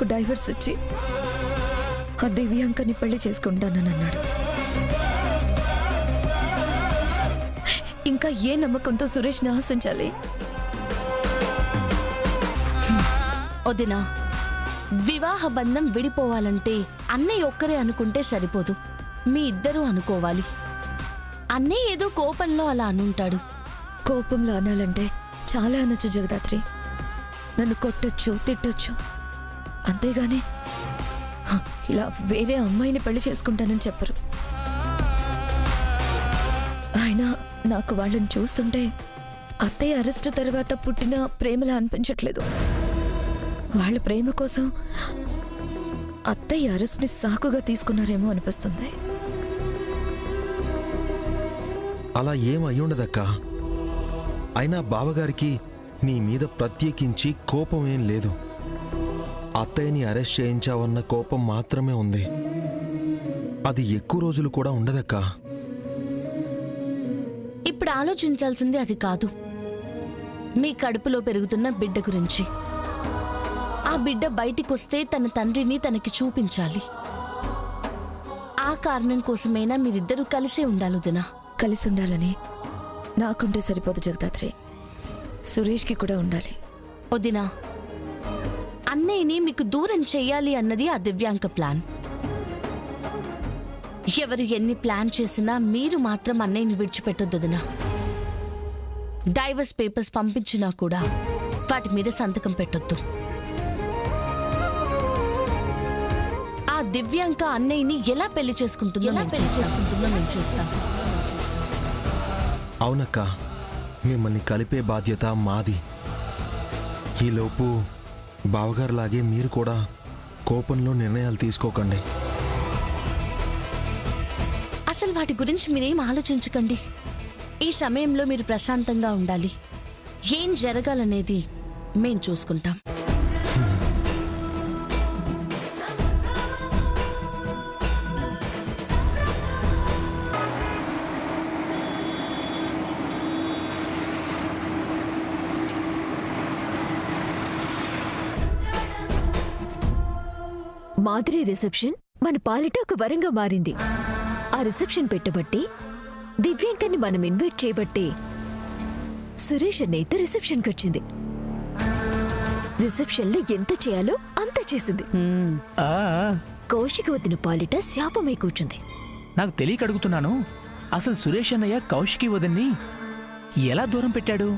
నాకు డైవర్స్ ఇచ్చి ఆ దివ్యాంకని పెళ్లి చేసుకుంటానని అన్నాడు. ఇంకా ఏ నమ్మకంతో సురేష్ని ఆశించాలి? వదినా, వివాహ బంధం విడిపోవాలంటే అన్నయ్య ఒక్కరే అనుకుంటే సరిపోదు, మీ ఇద్దరూ అనుకోవాలి. అన్నయ్య ఏదో కోపంలో అలా అనుంటాడు. కోపంలో అనాలంటే చాలా అనొచ్చు జగదాత్రి. నన్ను కొట్టొచ్చు, తిట్టొచ్చు, అంతేగాని ఇలా వేరే అమ్మాయిని పెళ్లి చేసుకుంటానని చెప్పరు. అయినా నాకు వాళ్ళని చూస్తుంటే అత్తయ్య అరెస్ట్ తర్వాత పుట్టిన ప్రేమలా అనిపించట్లేదు. వాళ్ళ ప్రేమ కోసం అత్తయ్య అరెస్ట్ని సాకుగా తీసుకున్నారేమో అనిపిస్తుంది. అలా ఏం అయ్యుండదక్కా. అయినా బావగారికి నీ మీద ప్రత్యేకించి కోపం ఏం లేదు. అత్తయ్యని అరెస్ట్ చేయించావన్న కోపం మాత్రమే ఉంది. అది ఎక్కువ రోజులు కూడా ఉండదక్కా. ఇప్పుడు ఆలోచించాల్సింది అది కాదు, మీ కడుపులో పెరుగుతున్న బిడ్డ గురించి. ఆ బిడ్డ బయటికొస్తే తన తండ్రిని తనకి చూపించాలి. ఆ కారణం కోసమైనా మీరిద్దరూ కలిసే ఉండాలి వదినా. కలిసి ఉండాలని నాకుంటే సరిపోదు జగదాత్రి, సురేష్కి కూడా ఉండాలి. వదినా, అన్నయ్యని మీకు దూరం చెయ్యాలి అన్నది ఆ దివ్యాంక ప్లాన్. ఎవరు ఎన్ని ప్లాన్ చేసినా మీరు మాత్రం అన్నయ్యని విడిచిపెట్టొద్దు వదినా. డైవర్స్ పేపర్స్ పంపించినా కూడా వాటి మీద సంతకం పెట్టొద్దు. ఆ దివ్యాంక అన్నయ్యని ఎలా పెళ్లి చేసుకుంటుందో మేము చూస్తాం. అవునక్క, మిమ్మల్ని కలిపే బాధ్యత మాది. ఈలోపు బావగారులాగే మీరు కూడా కోపంలో నిర్ణయాలు తీసుకోకండి. అసలు వాటి గురించి మీరేం ఆలోచించకండి. ఈ సమయంలో మీరు ప్రశాంతంగా ఉండాలి. ఏం జరగాలనేది మేం చూసుకుంటాం. మాధురి రిసెప్షన్ మన పాలిట ఒక వరంగా మారింది. ఆ రిసెప్షన్ పెట్టబట్టి, దివ్యాంకర్ని మనం ఇన్వైట్ చేయబట్టి సురేష్ అన్నయ్యతో రిసెప్షన్కి వచ్చింది. రిసెప్షన్లో ఎంత చేయాలో అంత చేసింది. కౌశిక వదిన పాలిట శాపమై కూర్చుంది. నాకు తెలియక అడుగుతున్నాను, అసలు సురేష్ అన్నయ్య కౌశికి వదిన్ని ఎలా దూరం పెట్టాడు?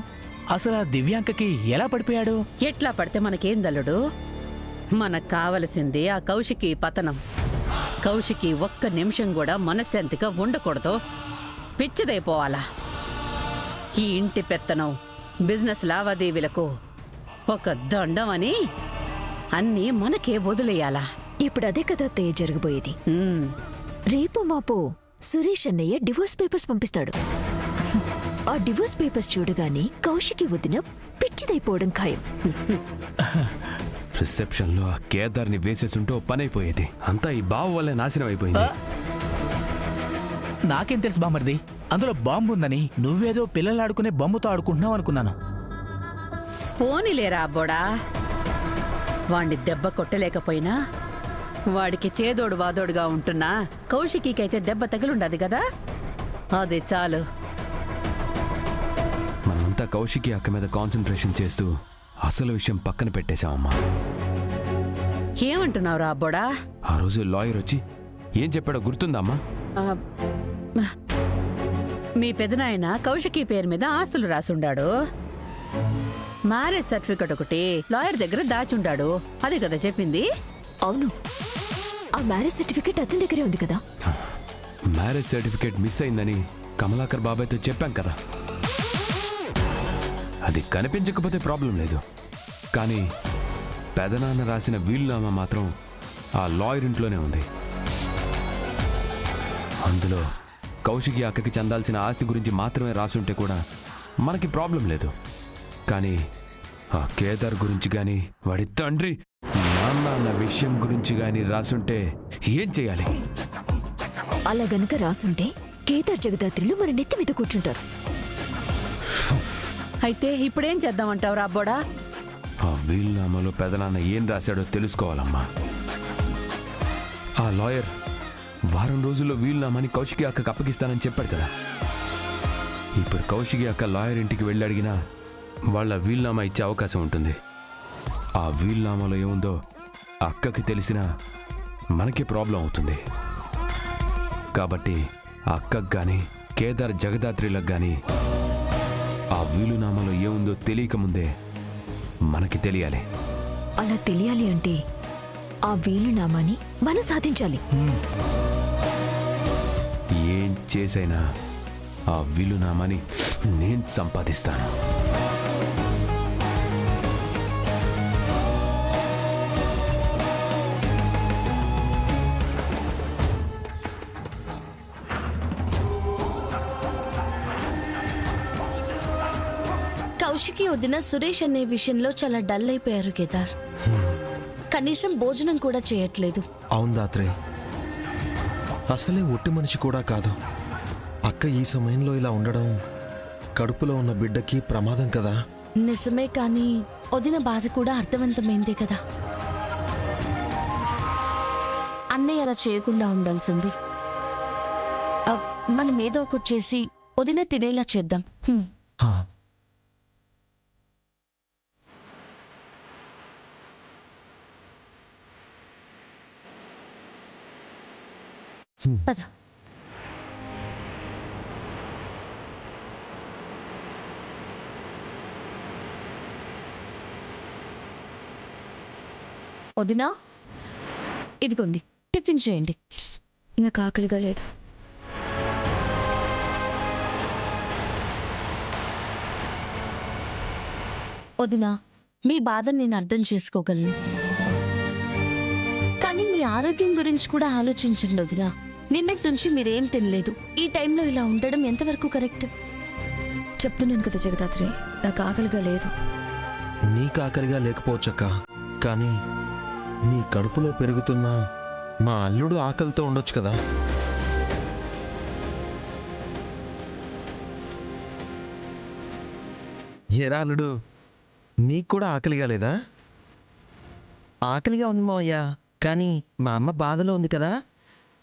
అసలు ఆ దివ్యాంకకి ఎలా పడిపోయాడు? ఎట్లా పడితే మనకేం దల్లుడు? మనకు కావలసింది ఆ కౌశికి పతనం. కౌశికి ఒక్క నిమిషం కూడా మనశ్శాంతిగా ఉండకూడదు, పిచ్చిదైపోవాలా. ఈ ఇంటి పెత్తనం, బిజినెస్ లావాదేవీలకు ఒక దండం అని అన్నీ మనకే వదిలేయాలా. ఇప్పుడు అదే కదా అత్తయ్య జరగబోయేది. రేపు మాపో సురేష్ అన్నయ్య డివోర్స్ పేపర్స్ పంపిస్తాడు. ఆ డివోర్స్ పేపర్స్ చూడగానే కౌశికి వదిన పిచ్చిదైపోవడం ఖాయం. రిసెప్షన్లో ఆ కేదార్ని వేసేసుంటే పనైపోయేది. అంతా ఈ బావు వల్లే నాశనం అయిపోయింది. నాకేం తెలుసు బామర్ది, అందులో బాంబు ఉందని. నువ్వేదో పిల్లలు ఆడుకునే బొమ్మతో ఆడుకుంటున్నావు అనుకున్నాను. పోనీలేరా అబ్బోడా, వాణ్ణి దెబ్బ కొట్టలేకపోయినా వాడికి చేదోడు వాదోడుగా ఉంటున్నా కౌశికీకైతే దెబ్బ తగిలుండదు కదా, అది చాలు. మనమంతా కౌశికి అక్క మీద కాన్సన్ట్రేషన్ చేస్తూ అసలు విషయం పక్కన పెట్టేశామమ్మా. ఏమంటున్నావురా అబ్బోడా? ఆ రోజు లాయర్ వచ్చి ఏం చెప్పాడో గుర్తుందమ్మా? మీ పెదనాయన కౌశికి పేరు మీద ఆస్తులు రాసుండాడు. మ్యారేజ్ సర్టిఫికెట్ ఒకటి లాయర్ దగ్గర దాచుండాడు, అదే కదా చెప్పింది? అవును, ఆ మ్యారేజ్ సర్టిఫికెట్ అతని దగ్గరే ఉంది కదా. మ్యారేజ్ సర్టిఫికేట్ మిస్ అయిందని కమలాకర్ బాబాయ్తో చెప్పాం కదా. అది కనిపించకపోతే ప్రాబ్లం లేదు, కానీ పెదనాన్న రాసిన వీలునామా మాత్రం ఆ లాయర్ ఇంట్లోనే ఉంది. అందులో కౌశికి అక్కకి చెందాల్సిన ఆస్తి గురించి మాత్రమే రాసుంటే కూడా మనకి ప్రాబ్లం లేదు. కానీ ఆ కేదార్ గురించి కానీ వాడి తండ్రి నాన్న అన్న విషయం గురించి కానీ రాసుంటే ఏం చేయాలి? అలా గనక రాసుంటే కేదార్ జగదాత్రిలో మన నెత్తి మీద కూర్చుంటారు. అయితే ఇప్పుడేం చేద్దామంటావు రాబ్బోడా? ఆ వీలునామాలో పెదనాన్న ఏం రాశాడో తెలుసుకోవాలమ్మా. ఆ లాయర్ వారం రోజుల్లో వీలునామాని కౌశికి అక్కకు అప్పగిస్తానని చెప్పాడు కదా. ఇప్పుడు కౌశికి అక్క లాయర్ ఇంటికి వెళ్ళి అడిగినా వాళ్ళ వీలునామా ఇచ్చే అవకాశం ఉంటుంది. ఆ వీలునామాలో ఏముందో అక్కకి తెలిసినా మనకి ప్రాబ్లం అవుతుంది. కాబట్టి అక్కకు కానీ కేదార్ జగదాత్రిలకు కానీ ఆ వీలునామాలో ఏముందో తెలియకముందే మనకి తెలియాలి. అలా తెలియాలి అంటే ఆ వీలునామాని మనం సాధించాలి. ఏం చేసైనా ఆ వీలునామాని నేను సంపాదిస్తాను. కౌశికి వదిన సురేష్ అనే విషయంలో చాలా డల్ అయిపోయారు కేదార్. కనీసం భోజనం కూడా చేయట్లేదు. అవును దాత్రే, అసలే ఒట్టి మనిషి కూడా కాదు. అక్క ఈ సమయంలో ఇలా ఉండడం కడుపులో ఉన్న బిడ్డకి ప్రమాదం కదా. నిజమే, కానీ వదిన బాధ కూడా అర్థవంతమైందే కదా. అన్నయ్య అలా చేయకుండా ఉండాల్సింది. మనం ఏదో ఒకటి చేసి వదిన తినేలా చేద్దాం. పద. వదినా, ఇదిగోండి, టిఫిన్ చేయండి. నాకు ఆకలిగా లేదు. వదినా, మీ బాధను నేను అర్థం చేసుకోగలను, కానీ మీ ఆరోగ్యం గురించి కూడా ఆలోచించండి వదినా. నిన్నటి నుంచి మీరేం తినలేదు. ఈ టైంలో ఇలా ఉండడం ఎంతవరకు కరెక్ట్? చెప్తున్నాను కదా జగదాత్రి, నాకు ఆకలిగా లేదు. నీకు ఆకలిగా లేకపోవచ్చక్క, కానీ నీ కడుపులో పెరుగుతున్న మా అల్లుడు ఆకలితో ఉండొచ్చు కదా. ఏరా అల్లుడు, నీకు కూడా ఆకలిగా లేదా? ఆకలిగా ఉంది మావయ్య, కానీ మా అమ్మ బాధలో ఉంది కదా,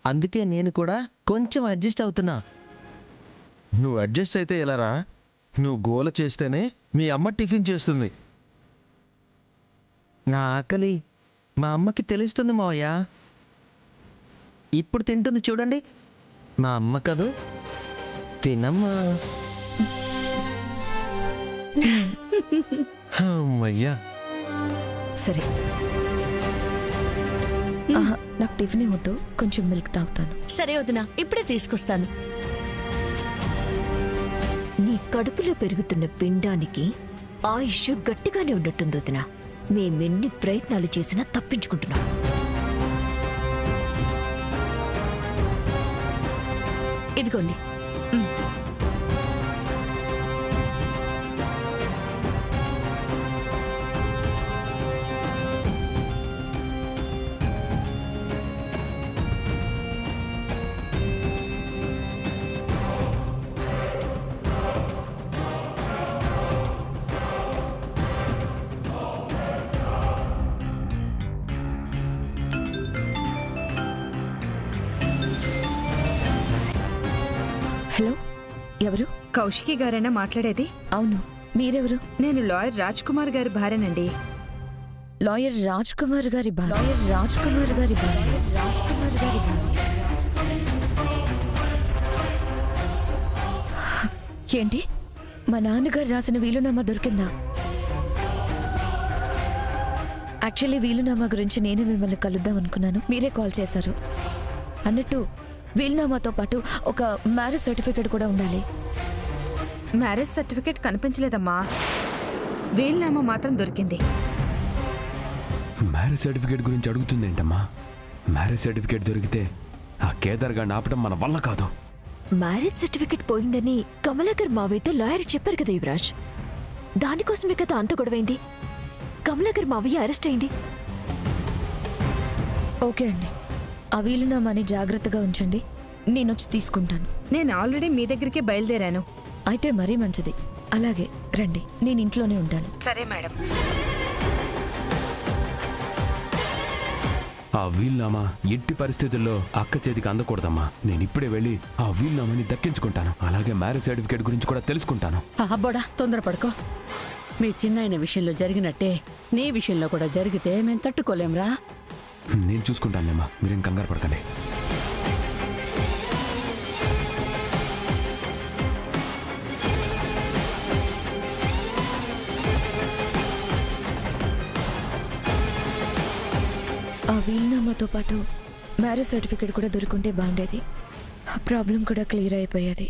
అందుకే నేను కూడా కొంచెం అడ్జస్ట్ అవుతున్నా. నువ్వు అడ్జస్ట్ అయితే ఎలారా? నువ్వు గోల చేస్తేనే మీ అమ్మ టిఫిన్ చేస్తుంది. నా ఆకలి మా అమ్మకి తెలుస్తుంది మావయ్య. ఇప్పుడు తింటుంది చూడండి, మా అమ్మ కదూ. తినమ్మా. అమ్మయ్యా. సరే, నాకు టిఫిన్ వద్దు, కొంచెం మిల్క్ తాగుతాను. సరే వదినా, ఇప్పుడే తీసుకొస్తాను. నీ కడుపులో పెరుగుతున్న పిండానికి ఆయుష్ గట్టిగానే ఉన్నట్టుంది వదిన. మేమెన్ని ప్రయత్నాలు చేసినా తప్పించుకుంటున్నాం. ఇదిగోండి. హలో, ఎవరు? కౌశికి గారేనా మాట్లాడేది? అవును, మీరెవరు? నేను లాయర్ రాజ్ కుమార్ గారి భార్యనండి. లాయర్ రాజ్ కుమార్ గారి భార్య. లాయర్ రాజ్ కుమార్ గారి భార్య. రాజ్ కుమార్ గారి భార్య. ఏంటి, మా నాన్నగారు రాసిన వీలునామా దొరికిందా? యాక్చువల్లీ వీలునామా గురించి నేనే మిమ్మల్ని కలుద్దాం అనుకున్నాను, మీరే కాల్ చేశారు. అన్నట్టు వీలునామాతో పాటు ఒక మ్యారేజ్ సర్టిఫికేట్ కూడా ఉండాలి. మ్యారేజ్ సర్టిఫికేట్ కనిపించలేదమ్మా, వీలునామా మాత్రం దొరికింది. మ్యారేజ్ సర్టిఫికేట్ గురించి అడుగుతుందేంటమ్మా? మ్యారేజ్ సర్టిఫికేట్ దొరికితే ఆ కేదార్ గారిని ఆపడం మన వల్ల కాదు. మ్యారేజ్ సర్టిఫికెట్ పోయిందని కమలాకర్ మావయ్యతో లాయర్ చెప్పారు కదా యువరాజ్. దానికోసమే కదా అంత గొడవైంది. కమలాకర్ మావయ్య అరెస్ట్ అయింది. ఓకే అండి, ఆ వీలునామాని జాగ్రత్తగా ఉంచండి, నేనొచ్చి తీసుకుంటాను. నేను ఆల్రెడీ మీ దగ్గరికి బయలుదేరాను. అయితే మరీ మంచిది. అలాగే రండి, నేను ఇంట్లోనే ఉంటాను. సరే మేడం. ఆ వీల్నామా ఎట్టి పరిస్థితుల్లో అక్క చేతికి అందకూడదమ్మా. నేను ఇప్పుడే వెళ్ళి ఆ వీల్నామాని దక్కించుకుంటాను. అలాగే మ్యారేజ్ సర్టిఫికేట్ గురించి కూడా తెలుసుకుంటాను. అబ్బోడా, తొందరపడుకో. మీ చిన్నాయన విషయంలో జరిగినట్టే నీ విషయంలో కూడా జరిగితే మేము తట్టుకోలేంరా. నేను చూసుకుంటానులేమ్మా, మీరేం కంగారు పడకండి. ఆ వీలునామాతో పాటు మ్యారేజ్ సర్టిఫికేట్ కూడా దొరుకుంటే బాగుండేది. ఆ ప్రాబ్లం కూడా క్లియర్ అయిపోయేది.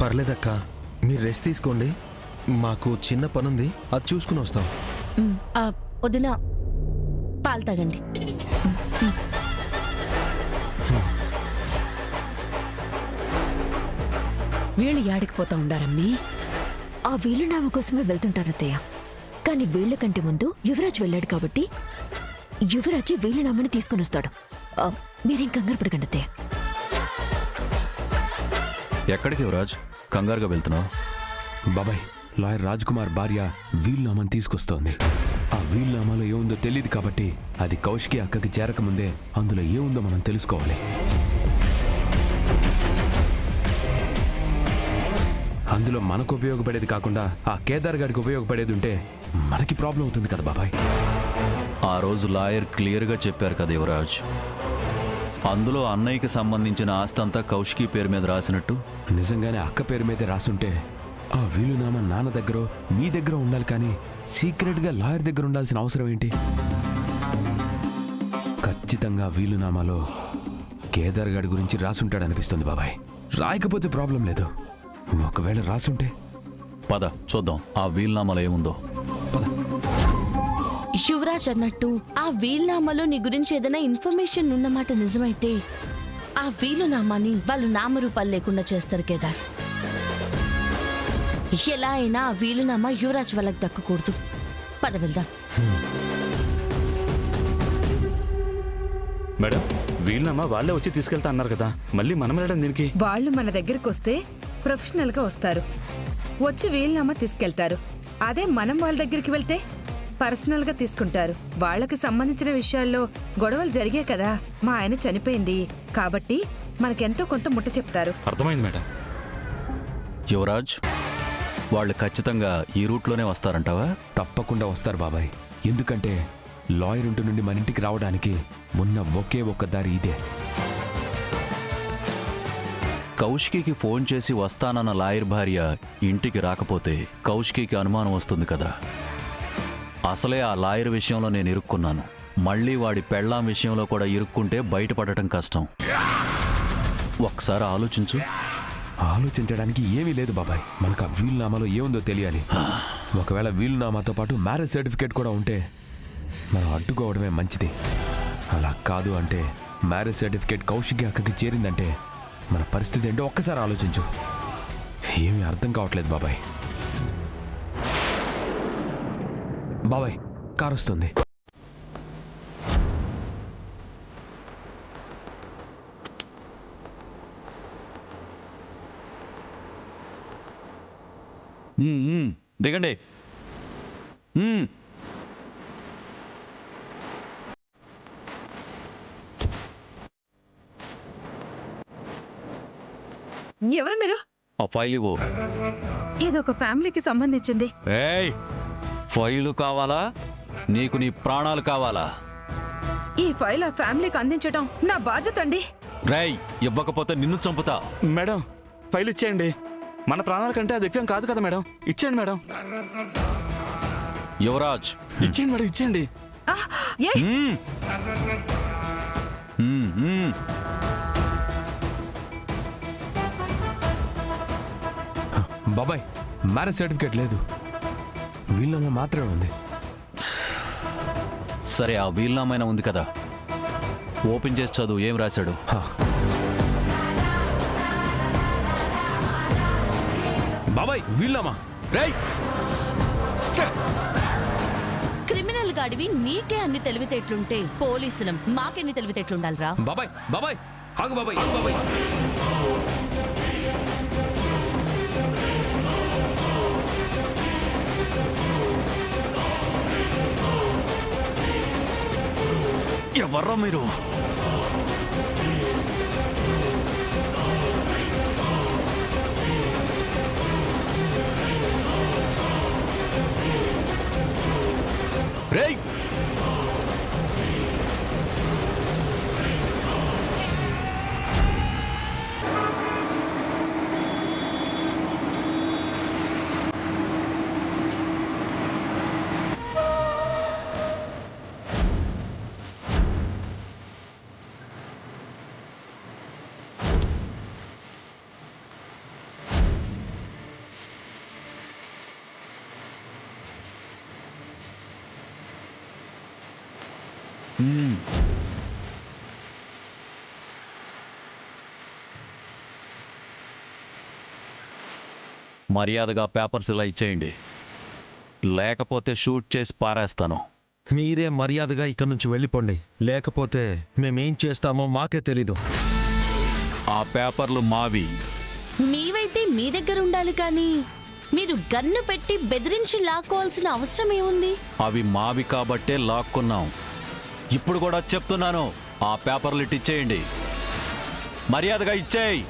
పర్లేదక్క, మీరు రెస్ట్ తీసుకోండి. మాకు చిన్న పనుంది, అది చూసుకుని వస్తాం. వదిన, పాలు తాగండి. వీళ్ళు యాడికిపోతా ఉండారమ్మీ? ఆ వీలునామా కోసమే వెళ్తుంటారత్తయ్య. కానీ వీళ్ళ కంటే ముందు యువరాజ్ వెళ్ళాడు కాబట్టి యువరాజే వీలునామాని తీసుకుని వస్తాడు. మీరేం కంగారు పడకండి అత్తయ్య. ఎక్కడికి యువరాజ్ కంగారుగా వెళ్తున్నావు? బాబాయ్, లాయర్ రాజ్ కుమార్ భార్య వీల్నామాని తీసుకొస్తోంది. ఆ వీల్నామాలో ఏముందో తెలియదు కాబట్టి అది కౌశికి అక్కకి చేరకముందే అందులో ఏముందో మనం తెలుసుకోవాలి. అందులో మనకు ఉపయోగపడేది కాకుండా ఆ కేదార్ గారికి ఉపయోగపడేది ఉంటే మనకి ప్రాబ్లం అవుతుంది కదా బాబాయ్. ఆ రోజు లాయర్ క్లియర్గా చెప్పారు కదా యువరాజ్, అందులో అన్నయ్యకి సంబంధించిన ఆస్తి అంతా కౌశికి పేరు మీద రాసినట్టు. నిజంగానే అక్క పేరు మీదే రాసుంటే ఆ వీలునామా నాన్న దగ్గర మీ దగ్గర ఉండాలి, కానీ సీక్రెట్గా లాయర్ దగ్గర ఉండాల్సిన అవసరం ఏంటి? ఖచ్చితంగా వీలునామాలో కేదార్ గారి గురించి రాసుంటాడనిపిస్తుంది బాబాయ్. రాయకపోతే ప్రాబ్లం లేదు, ఒకవేళ రాసుంటే. పద చూద్దాం ఆ వీలునామాలో ఏముందో. పద. యువరాజ్ అన్నట్టు ఆ వీలునామాలో నీ గురించి ఏదైనా ఇన్ఫర్మేషన్ ఉన్నమాట నిజమైతే ఆ వీలునామాని వాళ్ళు నామరూపాలు లేకుండా చేస్తారు కేదార్. ఎలా అయినా ఆ వీలునామా యువరాజ్ వాళ్ళకి దక్కకూడదు. పద వెళ్దాం. మేడం, వీలునామా వాళ్ళే వచ్చి తీసుకెళ్తా అన్నారు కదా, మళ్ళీ మనం వెళ్ళడం దీనికి? వాళ్ళు మన దగ్గరకు వస్తే ప్రొఫెషనల్ గా వస్తారు, వచ్చి వీలునామా తీసుకెళ్తారు. అదే మనం వాళ్ళ దగ్గరికి వెళ్తే పర్సనల్ గా తీసుకుంటారు. వాళ్ళకి సంబంధించిన విషయాల్లో గొడవలు జరిగాయి కదా, మా ఆయన చనిపోయింది కాబట్టి మనకెంతో కొంత ముట్ట చెప్తారు. అర్థమైంది మేడం. యువరాజ్, వాళ్ళు ఖచ్చితంగా ఈ రూట్లోనే వస్తారంటావా? తప్పకుండా వస్తారు బాబాయ్. ఎందుకంటే లాయర్ ఇంటి నుండి మన ఇంటికి రావడానికి ఉన్న ఒకే ఒక్క దారి ఇదే. కౌశికి ఫోన్ చేసి వస్తానన్న లాయర్ భార్య ఇంటికి రాకపోతే కౌశికి అనుమానం వస్తుంది కదా. అసలే ఆ లాయర్ విషయంలో నేను ఇరుక్కున్నాను, మళ్ళీ వాడి పెళ్ళాం విషయంలో కూడా ఇరుక్కుంటే బయటపడటం కష్టం. ఒక్కసారి ఆలోచించు. ఆలోచించడానికి ఏమీ లేదు బాబాయ్, మనకు ఆ వీలునామాలో ఏముందో తెలియాలి. ఒకవేళ వీలునామాతో పాటు మ్యారేజ్ సర్టిఫికేట్ కూడా ఉంటే మనం అడ్డుకోవడమే మంచిది. అలా కాదు అంటే మ్యారేజ్ సర్టిఫికేట్ కౌశికి అక్కకి చేరిందంటే మన పరిస్థితి ఏంటో ఒక్కసారి ఆలోచించు. ఏమీ అర్థం కావట్లేదు బాబాయ్. బాబాయ్, కారు వస్తుంది. దిగండి. ఎవరు మీరు? ఆ ఫైల్ ఇవ్వు. ఇదొక ఫ్యామిలీకి సంబంధించింది. ఏయ్, ఫైలు కావాలా? నీకు నీ ప్రాణాలు కావాలా? ఈ ఫైల్ ఆ ఫ్యామిలీకి అందించడం నా బాధ్యత అండి. రేయ్, ఇవ్వకపోతే నిన్ను చంపుతా. మేడం, ఫైల్ ఇచ్చేయండి. మన ప్రాణాల కంటే అది ఎక్కువ కాదు కదా మేడం. ఇచ్చేయండి మేడం. యువరాజ్, ఇచ్చేయండి మేడం, ఇచ్చేయండి. బాబాయ్, మ్యారేజ్ సర్టిఫికేట్ లేదు, వీలునామా మాత్రమే ఉంది. సరే, ఆ వీలునామైనా ఉంది కదా, ఓపెన్ చేసి చదువు. ఏం రాశాడు? బాబాయ్, వీలునామా. రేయ్, క్రిమినల్ గాడివి నీకే అన్ని తెలివితేట్లుంటే పోలీసులం మాకెన్ని తెలివితేట్లుండాలిరా? బాబాయ్, బాబాయ్, ఆగు బాబాయ్, ఆగు బాబాయ్. ఎవర్రా మీరు? రేయ్! మర్యాదగా పేపర్స్ ఇలా ఇచ్చేయండి, లేకపోతే షూట్ చేసి పారేస్తాను. మీరే మర్యాదగా ఇక్కడి నుంచి వెళ్ళిపోండి, లేకపోతే మేమేం చేస్తామో మాకే తెలీదు. ఆ పేపర్లు మావి. మీవైతే మీ దగ్గర ఉండాలి కానీ మీరు గన్ను పెట్టి బెదిరించి లాక్కోవాల్సిన అవసరం ఏముంది? అవి మావి కాబట్టే లాక్కున్నాం. ఇప్పుడు కూడా చెప్తున్నాను, ఆ పేపర్లు ఇచ్చేయండి, మర్యాదగా ఇచ్చేయి.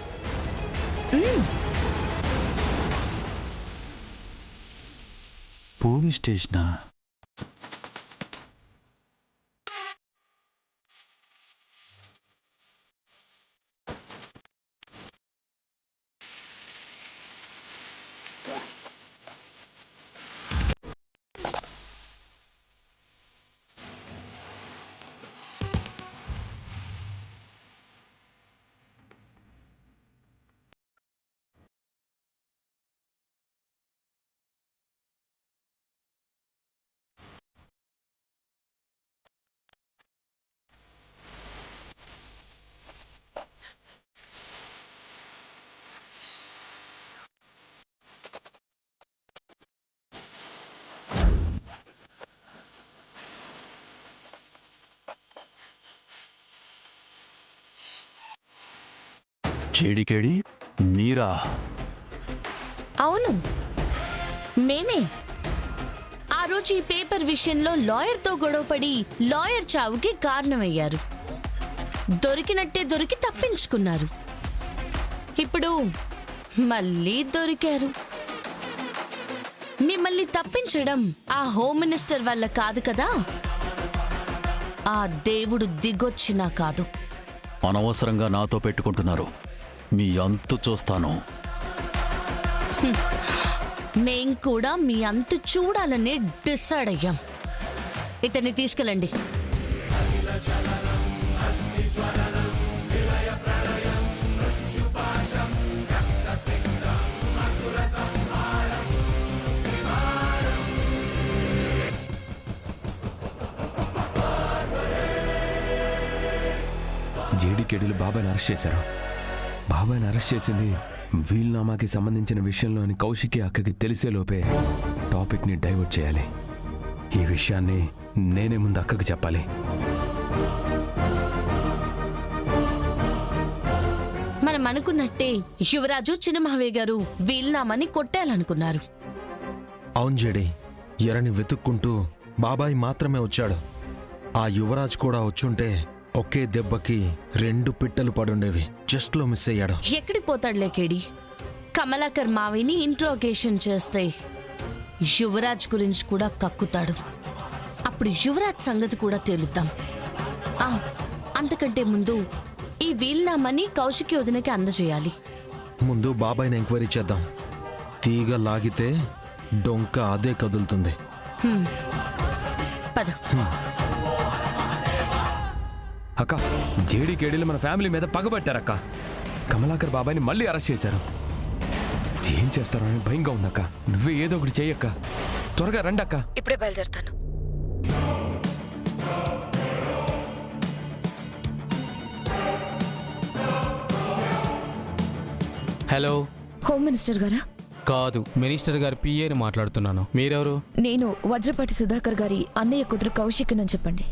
పోలీస్ స్టేషనా? చేడికేడి మీరా? అవును, మేమే. ఆ రోజు ఈ పేపర్ విషయంలో లాయర్తో గొడవపడి లాయర్ చావుకి కారణమయ్యారు. దొరికినట్టే దొరికి తప్పించుకున్నారు. ఇప్పుడు మళ్ళీ దొరికారు. మిమ్మల్ని తప్పించడం ఆ హోమ్ మినిస్టర్ వల్ల కాదు కదా, ఆ దేవుడు దిగొచ్చినా కాదు. అనవసరంగా నాతో పెట్టుకుంటున్నారు, మీ అంతు చూస్తాను. మేం కూడా మీ అంతు చూడాలనే డిసైడ్ అయ్యాం. ఇతన్ని తీసుకెళ్ళండి. జేడీకేడీలు బాబాయ్ని అరెస్ట్ చేశారు. బాబాయ్ని అరెస్ట్ చేసింది వీల్నామాకి సంబంధించిన విషయంలోని కౌశికి అక్కకి తెలిసేలోపే టాపిక్ని డైవర్ట్ చేయాలి. ఈ విషయాన్ని నేనే ముందు అక్కకి చెప్పాలి. మనం అనుకున్నట్టే యువరాజు చిన్నమహవయ్య గారు వీల్నామాని కొట్టాలనుకున్నారు. అవును జేడి, ఎరని వెతుక్కుంటూ బాబాయ్ మాత్రమే వచ్చాడు. ఆ యువరాజ్ కూడా వచ్చుంటే ఒకే దెబ్బకి 2 పిట్టలు పడుండేవి. జస్ట్ లో మిస్ అయ్యాడు. ఎక్కడికి పోతాడులే కేడి. కమలాకర్ మావిని ఇంట్రోగేషన్ చేస్తే యువరాజ్ గురించి కూడా కక్కుతాడు. అప్పుడు యువరాజ్ సంగతి కూడా తేలుద్దాం. అంతకంటే ముందు ఈ వీల్నామాని కౌశికి వదినకి అందజేయాలి. ముందు బాబాయ్ని ఎంక్వైరీ చేద్దాం. తీగ లాగితే డొంక అదే కదులుతుంది. పద. అక్క, జేడీకేడీలు మన ఫ్యామిలీ మీద పగబట్టారక్క. కమలాకర్ బాబాయ్ని మళ్ళీ అరెస్ట్ చేశారు. ఏం చేస్తారో అని భయంగా ఉందక్క. నువ్వే ఏదో ఒకటి చెయ్యక్క. త్వరగా రండక్క. ఇప్పుడే బయలుదేరుతాను. హలో, హోమ్ మినిస్టర్ గారా? కాదు, మినిస్టర్ గారి పిఏని మాట్లాడుతున్నాను. మీరెవరు? నేను వజ్రపాటి సుధాకర్ గారి అన్నయ్య కూతురు కౌశిక్ అని చెప్పండి.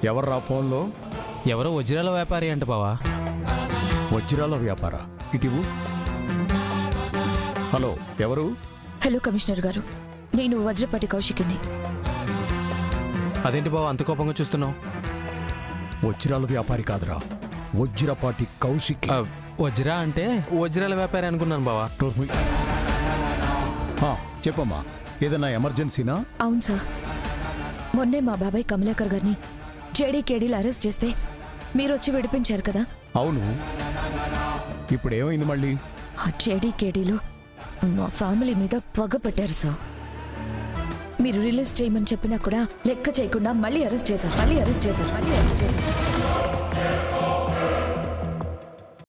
ఎవర్రా ఫోన్లో? ఎవరో వజ్రాల వ్యాపారి అంట బావా. వజ్రాల వ్యాపార? ఇటివు. హలో, ఎవరు? హలో కమిషనర్ గారు, నేను వజ్రపాటి కౌశిక్ని. అదేంటి బావ అంత కోపంగా చూస్తున్నావు? వజ్రాల వ్యాపారి కాదురా, వజ్రపాటి కౌశిక్. వజ్రా అంటే వజ్రాల వ్యాపారి అనుకున్నాను బావా. చెప్పమ్మా, ఏదన్నా ఎమర్జెన్సీనా? అవును సార్, మొన్నే మా బాబాయ్ కమలాకర్ గారిని జేడీకేడీలు అరెస్ట్ చేస్తే మీరు వచ్చి విడిపించారు కదా. అవును, ఇప్పుడు ఏమైంది మళ్ళీ? ఆ జేడీకేడీలో మా ఫ్యామిలీ మీద పగ పెట్టారు సార్. మీరు రిలీజ్ చేయమని చెప్పినా కూడా లెక్క చేయకుండా మళ్ళీ అరెస్ట్ చేశారు.